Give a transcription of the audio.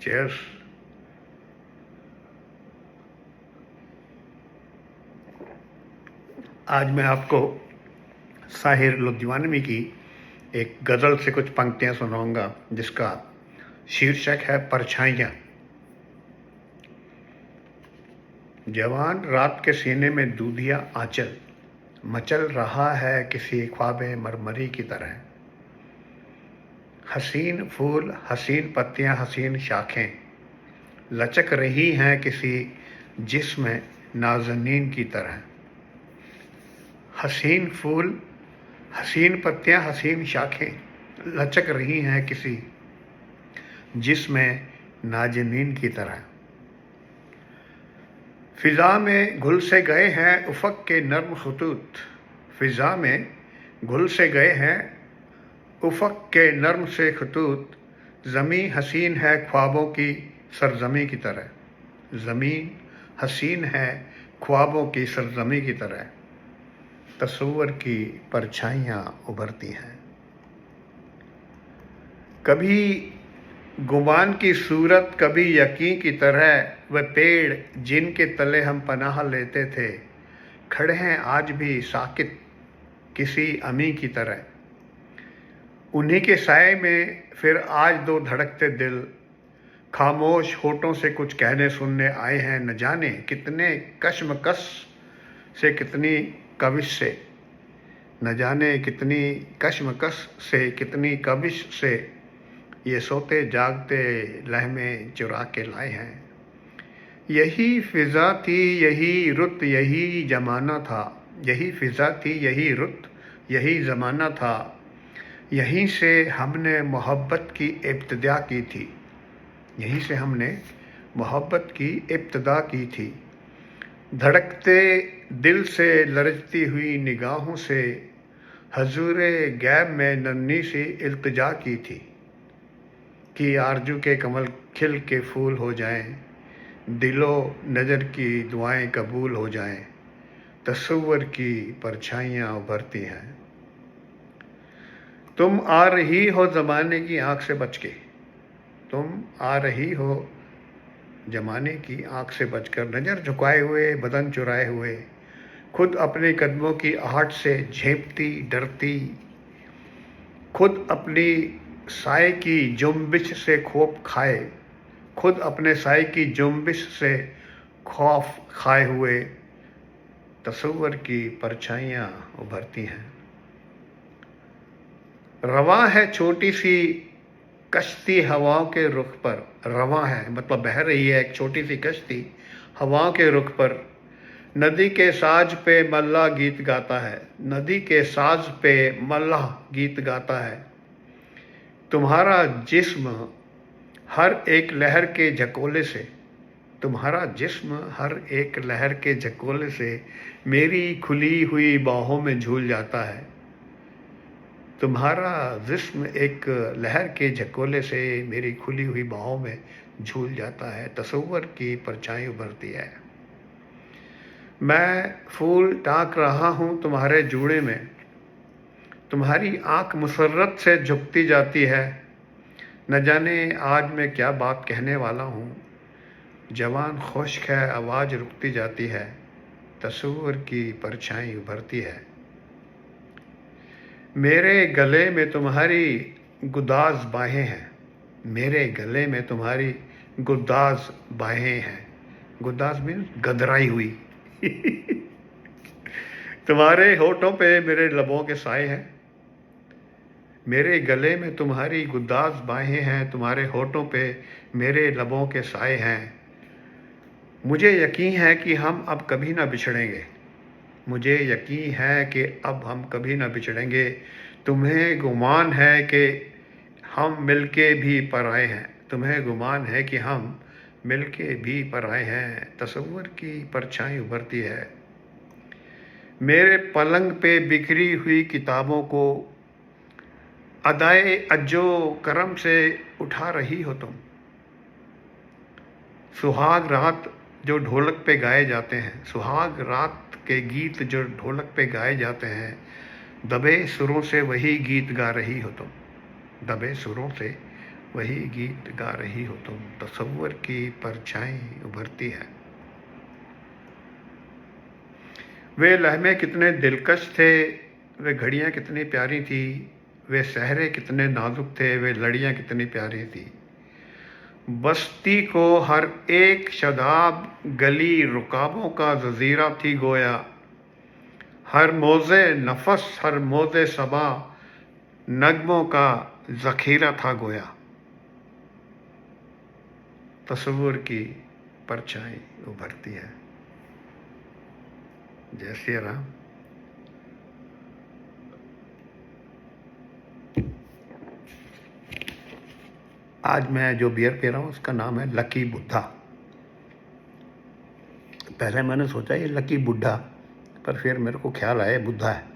Chairs. आज मैं आपको साहिर लुधियानवी की एक गज़ल से कुछ पंक्तियां सुनाऊंगा जिसका शीर्षक है परछाइयाँ। जवान रात के सीने में दूधिया आंचल मचल रहा है किसी ख्वाबे मरमरी की तरह। हसीन फूल, हसीन पत्तियां, हसीन शाखें लचक रही हैं किसी जिस्म नाज़नीन की तरह। हसीन फूल, हसीन पत्तियां, हसीन शाखें लचक रही हैं किसी जिस्म नाज़नीन की तरह। फिजा में घुल से गए हैं उफ़क़ के नर्म खतूत। फिजा में घुल से गए हैं उफ़क़ के नर्म से खतूत। ज़मीं हसीन है ख्वाबों की सरज़मी की तरह। ज़मीन हसीन है ख्वाबों की सरज़मी की तरह। तस्वुर की परछाइयाँ उभरती हैं। कभी गुमान की सूरत, कभी यकीन की तरह। वह पेड़ जिनके तले हम पनाह लेते थे खड़े हैं आज भी साकित किसी अमी की तरह। उन्हीं के साए में फिर आज दो धड़कते दिल खामोश होठों से कुछ कहने सुनने आए हैं। न जाने कितने कश्मकश से, कितनी कविश से, न जाने कितनी कश्मकश से, कितनी कविश से ये सोते जागते लहमे चुरा के लाए हैं। यही फिज़ा थी, यही रुत, यही ज़माना था। यही फिज़ा थी, यही रुत, यही ज़माना था। यहीं से हमने मोहब्बत की इब्तिदा की थी। यहीं से हमने मोहब्बत की इब्तिदा की थी। धड़कते दिल से, लरजती हुई निगाहों से हजूरे गैब में नन्ही सी इल्तिजा की थी कि आरजू के कमल खिल के फूल हो जाएं, दिलो नज़र की दुआएं कबूल हो जाएं। तस्वुर की परछाइयाँ उभरती हैं। तुम आ रही हो ज़माने की आँख से बच के। तुम आ रही हो ज़माने की आँख से बचकर, नज़र झुकाए हुए, बदन चुराए हुए, खुद अपने कदमों की आहट से झेंपती डरती, खुद अपनी साए की जुम्बिश से खौफ खाए, खुद अपने साए की जुम्बिश से खौफ खाए हुए। तस्वुर की परछाइयाँ उभरती हैं। रवां है छोटी सी कश्ती हवाओं के रुख पर। रवां है मतलब बह रही है एक छोटी सी कश्ती हवाओं के रुख पर। नदी के साज पे मल्लाह गीत गाता है। नदी के साज पे मल्लाह गीत गाता है। तुम्हारा जिस्म हर एक लहर के झकोले से, तुम्हारा जिस्म हर एक लहर के झकोले से मेरी खुली हुई बाहों में झूल जाता है। तुम्हारा जिस्म एक लहर के झकोले से मेरी खुली हुई बाहों में झूल जाता है। तस्वुर की परछाई उभरती है। मैं फूल टाँक रहा हूँ तुम्हारे जूड़े में। तुम्हारी आँख मुसर्रत से झुकती जाती है। न जाने आज मैं क्या बात कहने वाला हूँ। जवान खुश्क है, आवाज़ रुकती जाती है। तस्वुर की परछाई उभरती है। मेरे गले में तुम्हारी गुदाज बाहें हैं। मेरे गले में तुम्हारी गुदाज बाहें हैं। गुदाज मीन्स गदराई हुई। तुम्हारे होठों पे मेरे लबों के साए हैं। मेरे गले में तुम्हारी गुदाज बाहें हैं। तुम्हारे होठों पे मेरे लबों के साए हैं। मुझे यकीन है कि हम अब कभी ना बिछड़ेंगे। मुझे यकीन है कि अब हम कभी ना बिछड़ेंगे। तुम्हें गुमान है कि हम मिलके भी पराए हैं। तुम्हें गुमान है कि हम मिलके भी पराए हैं। तस्वुर की परछाई उभरती है। मेरे पलंग पे बिखरी हुई किताबों को अदाए अज्जो करम से उठा रही हो तुम। सुहाग रात जो ढोलक पे गाए जाते हैं, सुहाग रात के गीत जो ढोलक पे गाए जाते हैं, दबे सुरों से वही गीत गा रही हो तुम। दबे सुरों से वही गीत गा रही हो तुम, तसव्वुर की परछाई उभरती है। वे लम्हे कितने दिलकश थे, वे घड़ियाँ कितनी प्यारी थी, वे सहरे कितने नाजुक थे, वे लड़ियाँ कितनी प्यारी थी। बस्ती को हर एक शदाब गली रुकाबों का जजीरा थी गोया, हर मोज़े नफस हर मोज़े सबा नगमों का ज़खीरा था गोया। तसव्वुर की परछाई उभरती है। जय श्री राम। आज मैं जो बियर पी रहा हूँ उसका नाम है लकी बुद्धा। पहले मैंने सोचा ये लकी बुड्ढा, पर फिर मेरे को ख्याल आया बुद्धा है।